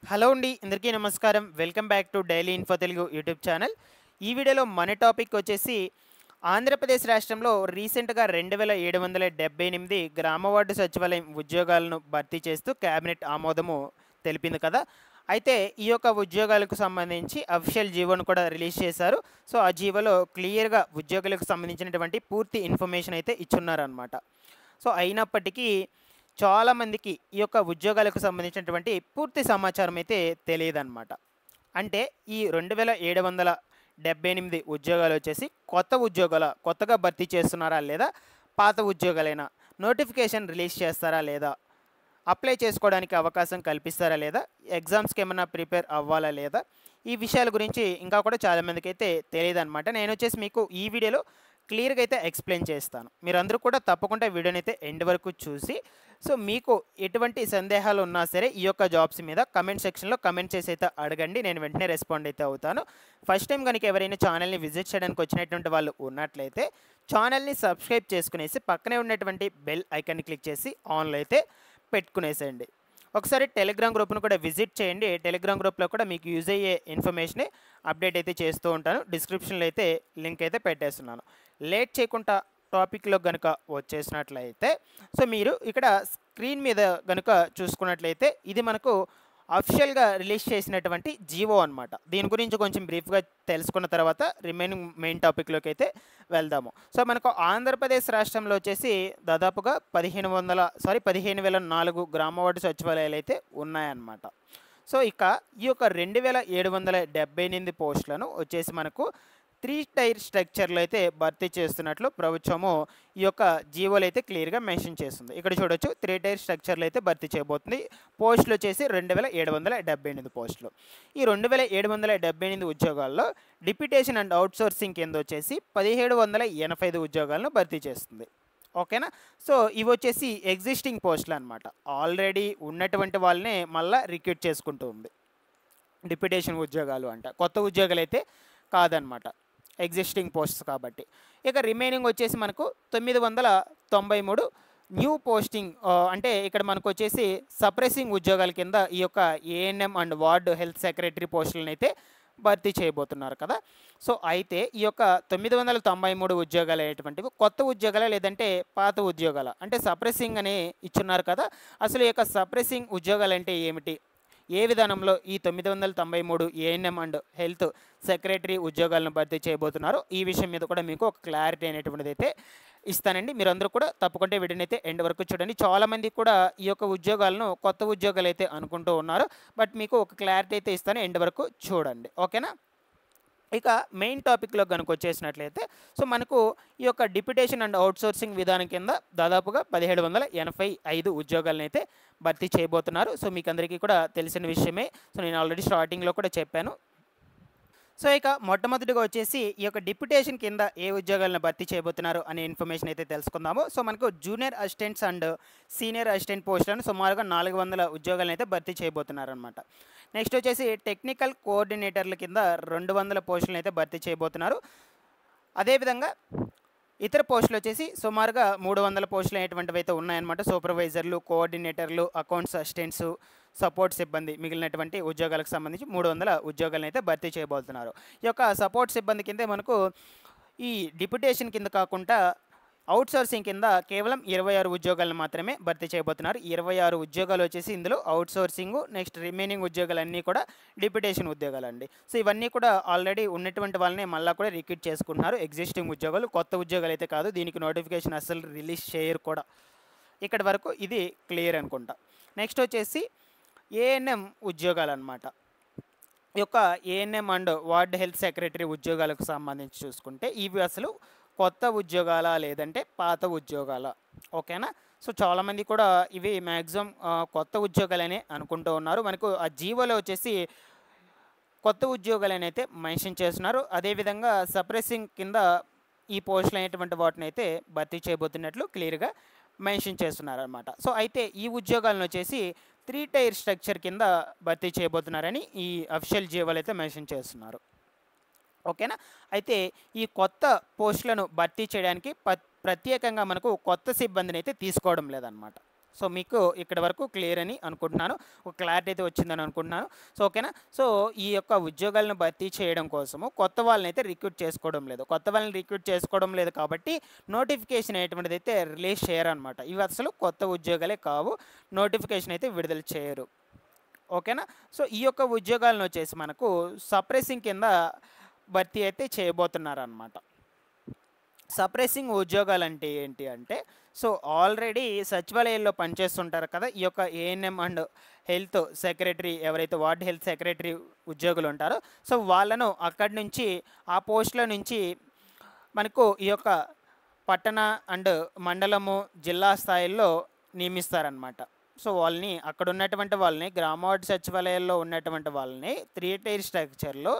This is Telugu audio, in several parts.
హలో అండి, అందరికీ నమస్కారం. Welcome back to daily info Telugu YouTube channel. ఈ వీడియోలో మన టాపిక్ వచ్చేసి ఆంధ్రప్రదేశ్ రాష్ట్రంలో రీసెంట్గా 2778 గ్రామ వార్డు సచివాలయం ఉద్యోగాలను భర్తీ చేస్తూ కేబినెట్ ఆమోదము తెలిపింది కదా. అయితే ఈ యొక్క ఉద్యోగాలకు సంబంధించి అఫీషియల్ జీవోను కూడా రిలీజ్ చేశారు. సో ఆ జీవోలో క్లియర్గా ఉద్యోగులకు సంబంధించినటువంటి పూర్తి ఇన్ఫర్మేషన్ అయితే ఇచ్చున్నారనమాట. సో అయినప్పటికీ చాలామందికి ఈ యొక్క ఉద్యోగాలకు సంబంధించినటువంటి పూర్తి సమాచారం అయితే తెలియదన్నమాట. అంటే ఈ 2778 ఉద్యోగాలు వచ్చేసి కొత్తగా భర్తీ చేస్తున్నారా లేదా, పాత ఉద్యోగాలైనా, నోటిఫికేషన్ రిలీజ్ చేస్తారా లేదా, అప్లై చేసుకోవడానికి అవకాశం కల్పిస్తారా లేదా, ఎగ్జామ్స్కి ఏమన్నా ప్రిపేర్ అవ్వాలా లేదా, ఈ విషయాల గురించి ఇంకా కూడా చాలామందికి అయితే తెలియదన్నమాట. నేను వచ్చేసి మీకు ఈ వీడియోలో క్లియర్గా అయితే ఎక్స్ప్లెయిన్ చేస్తాను. మీరందరూ కూడా తప్పకుండా వీడియోని అయితే ఎండ్ వరకు చూసి, సో మీకు ఎటువంటి సందేహాలు ఉన్నా సరే ఈ యొక్క జాబ్స్ మీద కమెంట్ సెక్షన్లో కమెంట్ చేసి అయితే అడగండి. నేను వెంటనే రెస్పాండ్ అయితే అవుతాను. ఫస్ట్ టైం కనుక ఎవరైనా ఛానల్ని విజిట్ చేయడానికి వచ్చినటువంటి వాళ్ళు ఉన్నట్లయితే ఛానల్ని సబ్స్క్రైబ్ చేసుకునేసి పక్కనే ఉన్నటువంటి బెల్ ఐకాన్ని క్లిక్ చేసి ఆన్లో అయితే పెట్టుకునేసేయండి. ఒకసారి టెలిగ్రామ్ గ్రూప్ను కూడా విజిట్ చేయండి. టెలిగ్రామ్ గ్రూప్లో కూడా మీకు యూజ్ అయ్యే ఇన్ఫర్మేషన్ అప్డేట్ అయితే చేస్తూ ఉంటాను. డిస్క్రిప్షన్లో అయితే లింక్ అయితే పెట్టేస్తున్నాను. లేట్ చేయకుండా టాపిక్లో కనుక వచ్చేసినట్లయితే, సో మీరు ఇక్కడ స్క్రీన్ మీద కనుక చూసుకున్నట్లయితే ఇది మనకు అఫీషియల్గా రిలీజ్ చేసినటువంటి జీవో అనమాట. దీని గురించి కొంచెం బ్రీఫ్గా తెలుసుకున్న తర్వాత రిమైనింగ్ మెయిన్ టాపిక్లోకి అయితే వెళ్దాము. సో మనకు ఆంధ్రప్రదేశ్ రాష్ట్రంలో వచ్చేసి దాదాపుగా 15,004 గ్రామ వార్డు సచివాలయాలు అయితే ఉన్నాయన్నమాట. సో ఇక ఈ యొక్క 2778 పోస్టులను వచ్చేసి మనకు 3 టైర్ స్ట్రక్చర్లో అయితే భర్తీ చేస్తున్నట్లు ప్రభుత్వము ఈ యొక్క జీవోలు అయితే క్లియర్గా మెన్షన్ చేస్తుంది. ఇక్కడ చూడొచ్చు 3 టైర్ స్ట్రక్చర్లో అయితే భర్తీ చేయబోతుంది. పోస్టులు వచ్చేసి 2778 పోస్టులు. ఈ 2778 ఉద్యోగాల్లో డిప్యూటేషన్ అండ్ అవుట్సోర్సింగ్ కింద వచ్చేసి 1785 ఉద్యోగాలను భర్తీ చేస్తుంది. ఓకేనా. సో ఇవి వచ్చేసి ఎగ్జిస్టింగ్ పోస్టులు అనమాట. ఆల్రెడీ ఉన్నటువంటి వాళ్ళనే మళ్ళీ రిక్రూట్ చేసుకుంటూ ఉంది. డిప్యూటేషన్ ఉద్యోగాలు అంట, కొత్త ఉద్యోగాలు అయితే కాదనమాట, ఎగ్జిస్టింగ్ పోస్ట్స్ కాబట్టి. ఇక రిమైనింగ్ వచ్చేసి మనకు 993 న్యూ పోస్టింగ్, అంటే ఇక్కడ మనకు వచ్చేసి సప్రెసింగ్ ఉద్యోగాల కింద ఈ యొక్క ANM and ward health secretary పోస్టులను అయితే భర్తీ చేయబోతున్నారు కదా. సో అయితే ఈ యొక్క 993 ఉద్యోగాలు అనేటువంటివి కొత్త ఉద్యోగాల లేదంటే పాత ఉద్యోగాల, అంటే సప్రెసింగ్ అని ఇచ్చున్నారు కదా. అసలు ఈ యొక్క సప్రెసింగ్ ఉద్యోగాలు అంటే ఏమిటి, ఏ విధానంలో ఈ 993 ఏఎన్ఎం అండ్ హెల్త్ సెక్రటరీ ఉద్యోగాలను భర్తీ చేయబోతున్నారు, ఈ విషయం మీద కూడా మీకు ఒక క్లారిటీ అనేటువంటిది అయితే ఇస్తానండి. మీరందరూ కూడా తప్పకుండా వీడియోని అయితే ఎండ్ వరకు చూడండి. చాలామంది కూడా ఈ యొక్క ఉద్యోగాలను కొత్త ఉద్యోగాలు అయితే అనుకుంటూ ఉన్నారు. బట్ మీకు ఒక క్లారిటీ అయితే ఇస్తాను, ఎండ్ వరకు చూడండి. ఓకేనా. ఇక మెయిన్ టాపిక్లో కనుక వచ్చేసినట్లయితే, సో మనకు ఈ యొక్క డిప్యూటేషన్ అండ్ అవుట్సోర్సింగ్ విధానం కింద దాదాపుగా 1785 ఉద్యోగాలను అయితే భర్తీ చేయబోతున్నారు. సో మీకు అందరికీ కూడా తెలిసిన విషయమే. సో నేను ఆల్రెడీ స్టార్టింగ్లో కూడా చెప్పాను. సో ఇక మొట్టమొదటిగా వచ్చేసి ఈ యొక్క డిప్యూటేషన్ కింద ఏ ఉద్యోగాలను భర్తీ చేయబోతున్నారు అనే ఇన్ఫర్మేషన్ అయితే తెలుసుకుందాము. సో మనకు junior assistants and senior assistant పోస్టులను సుమారుగా 400 ఉద్యోగాలను అయితే భర్తీ చేయబోతున్నారు అనమాట. నెక్స్ట్ వచ్చేసి టెక్నికల్ కోఆర్డినేటర్ల కింద 200 పోస్టులను అయితే భర్తీ చేయబోతున్నారు. అదేవిధంగా ఇతర పోస్టులు వచ్చేసి సుమారుగా 300 పోస్టులు అనేటువంటివి అయితే ఉన్నాయన్నమాట. సూపర్వైజర్లు, కోఆర్డినేటర్లు, అకౌంట్స్ అసిస్టెంట్స్, సపోర్ట్ సిబ్బంది, మిగిలినటువంటి ఉద్యోగాలకు సంబంధించి 300 ఉద్యోగాలను అయితే భర్తీ చేయబోతున్నారు. ఈ యొక్క సపోర్ట్ సిబ్బంది కింద మనకు ఈ డిప్యూటేషన్ కింద కాకుండా అవుట్సోర్సింగ్ కింద కేవలం 26 ఉద్యోగాలను మాత్రమే భర్తీ చేయబోతున్నారు. 26 ఉద్యోగాలు వచ్చేసి ఇందులో అవుట్సోర్సింగ్, నెక్స్ట్ రిమైనింగ్ ఉద్యోగాలన్నీ కూడా డిప్యూటేషన్ ఉద్యోగాలండి. సో ఇవన్నీ కూడా ఆల్రెడీ ఉన్నటువంటి వాళ్ళని మళ్ళీ కూడా రిక్రూట్ చేసుకుంటున్నారు. ఎగ్జిస్టింగ్ ఉద్యోగాలు, కొత్త ఉద్యోగాలు అయితే కాదు. దీనికి నోటిఫికేషన్ అస్సలు రిలీజ్ చేయరు కూడా. ఇక్కడి వరకు ఇది క్లియర్ అనుకుంటా. నెక్స్ట్ వచ్చేసి ఏఎన్ఎం ఉద్యోగాలు అనమాట. ఈ యొక్క ANM and ward health secretary ఉద్యోగాలకు సంబంధించి చూసుకుంటే ఇవి అసలు కొత్త ఉద్యోగాల లేదంటే పాత ఉద్యోగాల. ఓకేనా. సో చాలామంది కూడా ఇవి మ్యాక్సిమం కొత్త ఉద్యోగాలనే అనుకుంటూ ఉన్నారు. మనకు ఆ జీవోలో వచ్చేసి కొత్త ఉద్యోగాలని అయితే మెన్షన్ చేస్తున్నారు. అదేవిధంగా సప్రెసింగ్ కింద ఈ పోస్టులు అనేటువంటి వాటిని అయితే భర్తీ చేయబోతున్నట్లు క్లియర్గా మెన్షన్ చేస్తున్నారు అనమాట. సో అయితే ఈ ఉద్యోగాలను వచ్చేసి 3 టైర్ స్ట్రక్చర్ కింద భర్తీ చేయబోతున్నారని ఈ అఫీషియల్ జీవోలు అయితే మెన్షన్ చేస్తున్నారు. ఓకేనా. అయితే ఈ కొత్త పోస్టులను భర్తీ చేయడానికి ప్రత్యేకంగా మనకు కొత్త సిబ్బందిని అయితే తీసుకోవడం లేదన్నమాట. సో మీకు ఇక్కడ వరకు క్లియర్ అని అనుకుంటున్నాను, ఒక క్లారిటీ అయితే వచ్చిందని అనుకుంటున్నాను. సో ఓకేనా. సో ఈ యొక్క ఉద్యోగాలను భర్తీ చేయడం కోసము కొత్త వాళ్ళని అయితే రిక్రూట్ చేసుకోవడం లేదు. కొత్త వాళ్ళని రిక్రూట్ చేసుకోవడం లేదు కాబట్టి నోటిఫికేషన్ అనేటువంటిది అయితే రిలీజ్ చేయరనమాట. ఇవి అసలు కొత్త ఉద్యోగాలే కావు, నోటిఫికేషన్ అయితే విడుదల చేయరు. ఓకేనా. సో ఈ యొక్క ఉద్యోగాలను వచ్చేసి మనకు సప్రెసింగ్ కింద భర్తీ అయితే చేయబోతున్నారనమాట. సప్రెసింగ్ ఉద్యోగాలు అంటే ఏంటి అంటే, సో ఆల్రెడీ సచివాలయాల్లో పనిచేస్తుంటారు కదా ఈ యొక్క ఏఎన్ఎం అండ్ హెల్త్ సెక్రటరీ, ఎవరైతే వార్డ్ హెల్త్ సెక్రటరీ ఉద్యోగులు ఉంటారో, సో వాళ్ళను అక్కడి నుంచి ఆ పోస్టుల నుంచి మనకు ఈ యొక్క పట్టణ అండ్ మండలము జిల్లా స్థాయిల్లో నియమిస్తారనమాట. సో వాళ్ళని అక్కడ ఉన్నటువంటి వాళ్ళని గ్రామ వార్డు సచివాలయాల్లో ఉన్నటువంటి వాళ్ళని 3 టైర్ స్ట్రక్చర్లో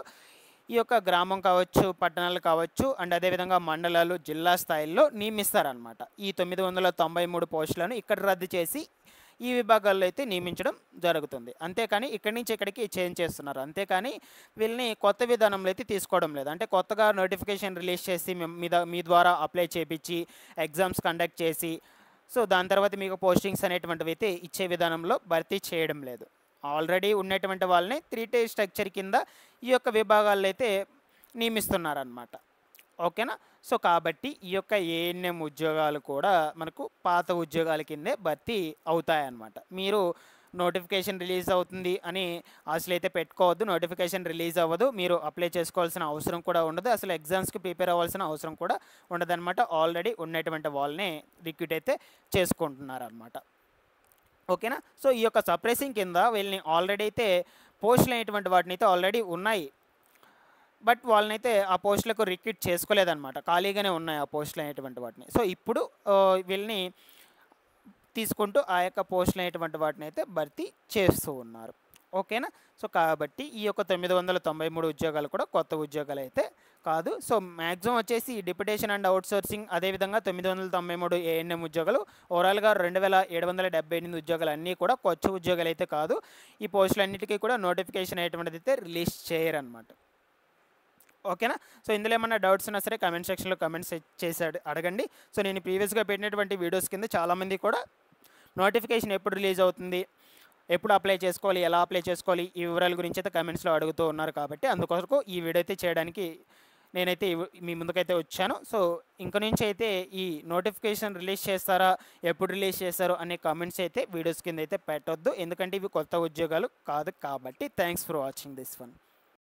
ఈ యొక్క గ్రామం కావచ్చు, పట్టణాలు కావచ్చు అండ్ అదేవిధంగా మండలాలు జిల్లా స్థాయిల్లో నియమిస్తారనమాట. ఈ 993 పోస్టులను ఇక్కడ రద్దు చేసి ఈ విభాగాల్లో అయితే నియమించడం జరుగుతుంది. అంతేకాని ఇక్కడి నుంచి ఇక్కడికి చేంజ్ చేస్తున్నారు. అంతేకాని వీళ్ళని కొత్త విధానంలో అయితే తీసుకోవడం లేదు. అంటే కొత్తగా నోటిఫికేషన్ రిలీజ్ చేసి మీ ద్వారా అప్లై చేయించి ఎగ్జామ్స్ కండక్ట్ చేసి సో దాని తర్వాత మీకు పోస్టింగ్స్ అనేటువంటివి అయితే ఇచ్చే విధానంలో భర్తీ చేయడం లేదు. ఆల్రెడీ ఉన్నటువంటి వాళ్ళని 3 టైర్ స్ట్రక్చర్ కింద ఈ యొక్క విభాగాల్లో అయితే నియమిస్తున్నారనమాట. ఓకేనా. సో కాబట్టి ఈ యొక్క ఏఎన్ఎం ఉద్యోగాలు కూడా మనకు పాత ఉద్యోగాల కిందే భర్తీ అవుతాయన్నమాట. మీరు నోటిఫికేషన్ రిలీజ్ అవుతుంది అని అసలు అయితే పెట్టుకోవద్దు. నోటిఫికేషన్ రిలీజ్ అవ్వదు, మీరు అప్లై చేసుకోవాల్సిన అవసరం కూడా ఉండదు, అసలు ఎగ్జామ్స్కి ప్రిపేర్ అవ్వాల్సిన అవసరం కూడా ఉండదన్నమాట. ఆల్రెడీ ఉన్నటువంటి వాళ్ళని రిక్రూట్ అయితే చేసుకుంటున్నారనమాట. ఓకేనా. సో ఈ యొక్క సప్రెసింగ్ కింద వీళ్ళని ఆల్రెడీ అయితే పోస్టులు అనేటువంటి వాటిని అయితే ఆల్రెడీ ఉన్నాయి, బట్ వాళ్ళనైతే ఆ పోస్టులకు రిక్రూట్ చేసుకోలేదన్నమాట. ఖాళీగానే ఉన్నాయి ఆ పోస్టులు అనేటువంటి వాటిని. సో ఇప్పుడు వీళ్ళని తీసుకుంటూ ఆ యొక్క పోస్టులు అనేటువంటి వాటిని అయితే భర్తీ చేస్తూ ఉన్నారు. ఓకేనా. సో కాబట్టి ఈ యొక్క 993 ఉద్యోగాలు కూడా కొత్త ఉద్యోగాలు అయితే కాదు. సో మ్యాక్సిమం వచ్చేసి డిప్యుటేషన్ అండ్ అవుట్సోర్సింగ్, అదేవిధంగా 993 ఏఎన్ఎం ఉద్యోగాలు, ఓవరాల్గా 2778 ఉద్యోగాలు అన్నీ కూడా కొత్త ఉద్యోగాలు అయితే కాదు. ఈ పోస్టులన్నిటికీ కూడా నోటిఫికేషన్ అనేటువంటిది అయితే రిలీజ్ చేయరనమాట. ఓకేనా. సో ఇందులో ఏమన్నా డౌట్స్ ఉన్నా సరే కమెంట్ సెక్షన్లో కమెంట్స్ చేసి అడగండి. సో నేను ప్రీవియస్గా పెట్టినటువంటి వీడియోస్ కింద చాలామంది కూడా నోటిఫికేషన్ ఎప్పుడు రిలీజ్ అవుతుంది, ఎప్పుడు అప్లై చేసుకోవాలి, ఎలా అప్లై చేసుకోవాలి, ఈ వివరాల గురించి అయితే కమెంట్స్లో అడుగుతూ ఉన్నారు. కాబట్టి అందుకొరకు ఈ వీడియో అయితే చేయడానికి నేనైతే మీ ముందుకైతే వచ్చాను. సో ఇంక నుంచి అయితే ఈ నోటిఫికేషన్ రిలీజ్ చేస్తారా, ఎప్పుడు రిలీజ్ చేస్తారో అనే కామెంట్స్ అయితే వీడియోస్ కింద అయితే పెట్టొద్దు, ఎందుకంటే ఇవి కొత్త ఉద్యోగాలు కాదు కాబట్టి. Thanks for watching this one.